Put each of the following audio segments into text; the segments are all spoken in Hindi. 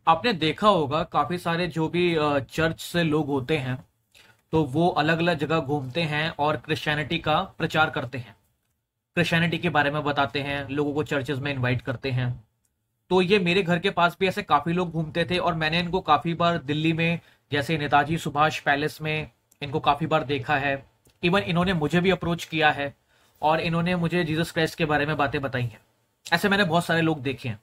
आपने देखा होगा काफी सारे जो भी चर्च से लोग होते हैं, तो वो अलग अलग जगह घूमते हैं और क्रिश्चियनिटी का प्रचार करते हैं, क्रिश्चियनिटी के बारे में बताते हैं, लोगों को चर्चेज में इनवाइट करते हैं। तो ये मेरे घर के पास भी ऐसे काफी लोग घूमते थे और मैंने इनको काफी बार दिल्ली में, जैसे नेताजी सुभाष पैलेस में, इनको काफी बार देखा है। इवन इन्होंने मुझे भी अप्रोच किया है और इन्होंने मुझे जीसस क्राइस्ट के बारे में बातें बताई हैं। ऐसे मैंने बहुत सारे लोग देखे हैं।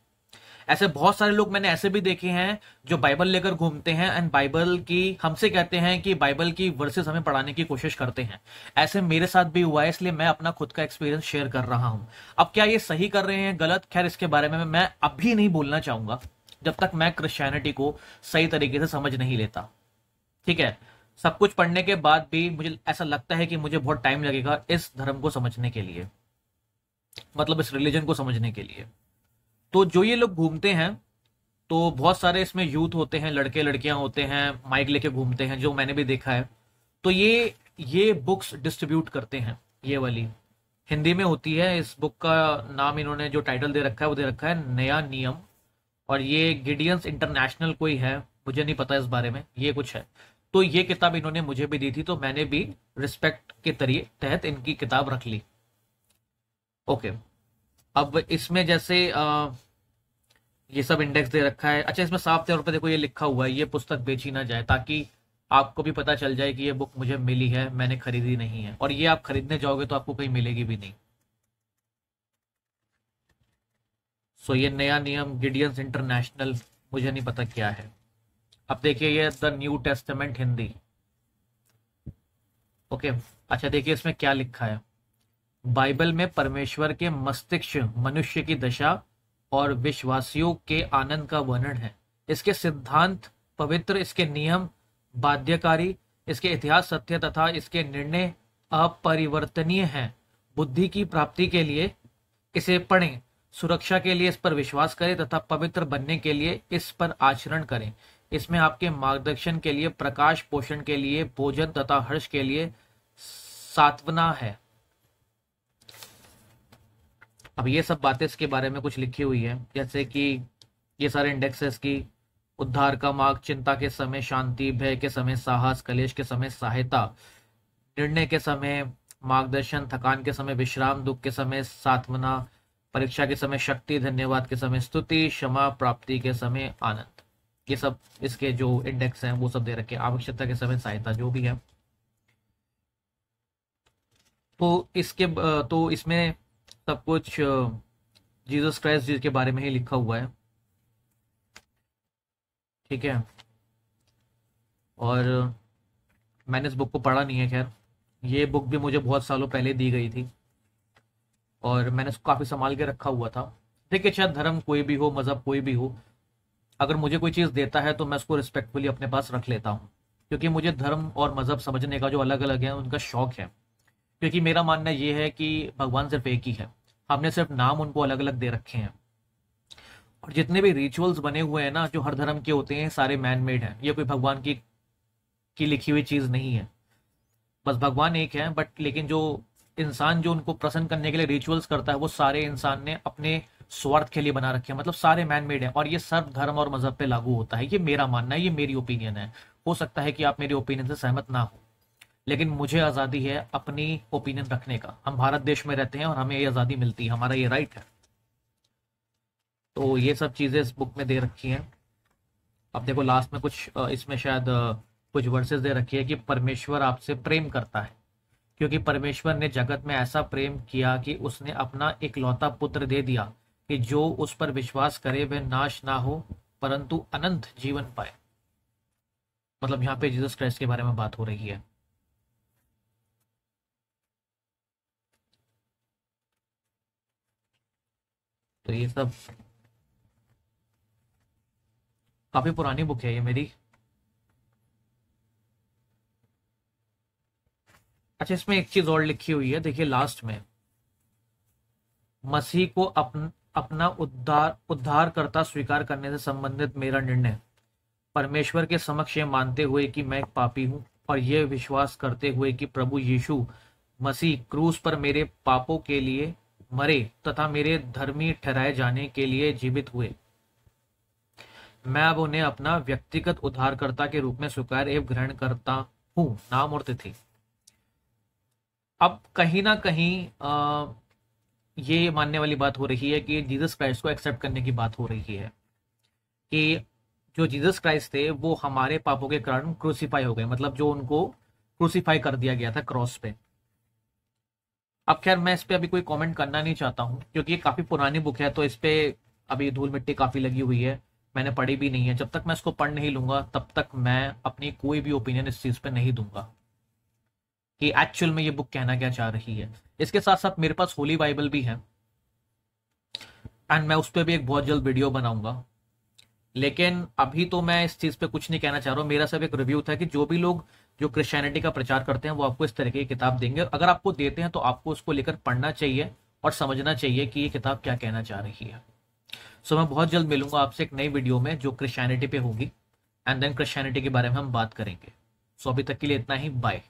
ऐसे बहुत सारे लोग मैंने ऐसे भी देखे हैं जो बाइबल लेकर घूमते हैं एंड बाइबल की हमसे कहते हैं कि बाइबल की वर्सेस हमें पढ़ाने की कोशिश करते हैं। ऐसे मेरे साथ भी हुआ है, इसलिए मैं अपना खुद का एक्सपीरियंस शेयर कर रहा हूं। अब क्या ये सही कर रहे हैं गलत, खैर इसके बारे में मैं अभी नहीं बोलना चाहूंगा जब तक मैं क्रिश्चियनिटी को सही तरीके से समझ नहीं लेता। ठीक है, सब कुछ पढ़ने के बाद भी मुझे ऐसा लगता है कि मुझे बहुत टाइम लगेगा इस धर्म को समझने के लिए, मतलब इस रिलीजन को समझने के लिए। तो जो ये लोग घूमते हैं, तो बहुत सारे इसमें यूथ होते हैं, लड़के लड़कियां होते हैं, माइक लेके घूमते हैं, जो मैंने भी देखा है। तो ये बुक्स डिस्ट्रीब्यूट करते हैं, ये वाली हिंदी में होती है। इस बुक का नाम इन्होंने जो टाइटल दे रखा है वो दे रखा है नया नियम, और ये गिडियंस इंटरनेशनल कोई है, मुझे नहीं पता इस बारे में, ये कुछ है। तो ये किताब इन्होंने मुझे भी दी थी, तो मैंने भी रिस्पेक्ट के तरीके तहत इनकी किताब रख ली। ओके, अब इसमें जैसे ये सब इंडेक्स दे रखा है। अच्छा, इसमें साफ तौर पे देखो ये लिखा हुआ है, ये पुस्तक बेची ना जाए, ताकि आपको भी पता चल जाए कि ये बुक मुझे मिली है, मैंने खरीदी नहीं है। और ये आप खरीदने जाओगे तो आपको कहीं मिलेगी भी नहीं। सो ये नया नियम गिडियंस इंटरनेशनल, मुझे नहीं पता क्या है। अब देखिए ये the new testament Hindi. Okay, अच्छा देखिए इसमें क्या लिखा है। बाइबल में परमेश्वर के मस्तिष्क, मनुष्य की दशा और विश्वासियों के आनंद का वर्णन है। इसके सिद्धांत पवित्र, इसके नियम बाध्यकारी, इसके इतिहास सत्य तथा इसके निर्णय अपरिवर्तनीय हैं। बुद्धि की प्राप्ति के लिए इसे पढ़ें, सुरक्षा के लिए इस पर विश्वास करें तथा पवित्र बनने के लिए इस पर आचरण करें। इसमें आपके मार्गदर्शन के लिए, प्रकाश पोषण के लिए, भोजन तथा हर्ष के लिए सांत्वना है। अब ये सब बातें इसके बारे में कुछ लिखी हुई है, जैसे कि ये सारे इंडेक्सेस की उद्धार का मार्ग, चिंता के समय शांति, भय के समय साहस, कलेश के समय सहायता, निर्णय के समय मार्गदर्शन, थकान के समय विश्राम, दुख के समय सांत्वना, परीक्षा के समय शक्ति, धन्यवाद के समय स्तुति, क्षमा प्राप्ति के समय आनंद। ये सब इसके जो इंडेक्स हैं वो सब दे रखे, आवश्यकता के समय सहायता, जो भी है। तो तो इसमें सब कुछ जीसस क्राइस्ट जी के बारे में ही लिखा हुआ है। ठीक है, और मैंने इस बुक को पढ़ा नहीं है, खैर ये बुक भी मुझे बहुत सालों पहले दी गई थी और मैंने इसको काफ़ी संभाल के रखा हुआ था। देखिए, चाहे धर्म कोई भी हो, मज़हब कोई भी हो, अगर मुझे कोई चीज़ देता है तो मैं उसको रिस्पेक्टफुली अपने पास रख लेता हूँ, क्योंकि मुझे धर्म और मज़हब समझने का जो अलग अलग है उनका शौक है। क्योंकि मेरा मानना ये है कि भगवान सिर्फ एक ही है, हमने सिर्फ नाम उनको अलग अलग दे रखे हैं। और जितने भी रिचुअल्स बने हुए हैं ना, जो हर धर्म के होते हैं, सारे मैन मेड हैं, ये कोई भगवान की लिखी हुई चीज़ नहीं है। बस भगवान एक है, बट लेकिन जो इंसान जो उनको प्रसन्न करने के लिए रिचुअल्स करता है, वो सारे इंसान ने अपने स्वार्थ के लिए बना रखे हैं, मतलब सारे मैन मेड है। और ये सब धर्म और मजहब पे लागू होता है, ये मेरा मानना है, ये मेरी ओपिनियन है। हो सकता है कि आप मेरी ओपिनियन से सहमत ना हो, लेकिन मुझे आज़ादी है अपनी ओपिनियन रखने का। हम भारत देश में रहते हैं और हमें ये आज़ादी मिलती है, हमारा ये राइट है। तो ये सब चीज़ें इस बुक में दे रखी हैं। अब देखो लास्ट में कुछ इसमें शायद कुछ वर्सेस दे रखी है कि परमेश्वर आपसे प्रेम करता है, क्योंकि परमेश्वर ने जगत में ऐसा प्रेम किया कि उसने अपना इकलौता पुत्र दे दिया, कि जो उस पर विश्वास करे वह नाश ना हो परंतु अनंत जीवन पाए। मतलब यहाँ पे जीसस क्राइस्ट के बारे में बात हो रही है। तो ये सब काफी पुरानी बुक है ये मेरी। अच्छा, इसमें एक चीज और लिखी हुई है, देखिए लास्ट में, मसीह को अपना उद्धारकर्ता स्वीकार करने से संबंधित मेरा निर्णय, परमेश्वर के समक्ष ये मानते हुए कि मैं एक पापी हूं और यह विश्वास करते हुए कि प्रभु यीशु मसीह क्रूस पर मेरे पापों के लिए मरे तथा मेरे धर्मी ठहराए जाने के लिए जीवित हुए, मैं अब उन्हें अपना व्यक्तिगत उद्धारकर्ता के रूप में स्वीकार एवं ग्रहण करता हूँ, नाम और तिथि। अब कहीं ना कहीं ये मानने वाली बात हो रही है कि जीसस क्राइस्ट को एक्सेप्ट करने की बात हो रही है कि जो जीसस क्राइस्ट थे वो हमारे पापों के कारण क्रूसीफाई हो गए, मतलब जो उनको क्रूसीफाई कर दिया गया था क्रॉस पे। अब खैर मैं इस पे अभी कोई कमेंट करना नहीं चाहता हूँ क्योंकि ये काफी पुरानी बुक है, तो इस पे अभी धूल मिट्टी काफी लगी हुई है, मैंने पढ़ी भी नहीं है। जब तक मैं इसको पढ़ नहीं लूंगा तब तक मैं अपनी कोई भी ओपिनियन इस चीज पे नहीं दूंगा कि एक्चुअल में ये बुक कहना क्या चाह रही है। इसके साथ साथ मेरे पास होली बाइबल भी है एंड मैं उस पर भी एक बहुत जल्द वीडियो बनाऊंगा, लेकिन अभी तो मैं इस चीज पे कुछ नहीं कहना चाह रहा हूँ। मेरा सब एक रिव्यू था कि जो भी लोग जो क्रिश्चियनिटी का प्रचार करते हैं वो आपको इस तरीके की किताब देंगे, अगर आपको देते हैं तो आपको उसको लेकर पढ़ना चाहिए और समझना चाहिए कि ये किताब क्या कहना चाह रही है। सो मैं बहुत जल्द मिलूंगा आपसे एक नई वीडियो में जो क्रिश्चियनिटी पे होगी, एंड देन क्रिश्चियनिटी के बारे में हम बात करेंगे। सो अभी तक के लिए इतना ही, बाय।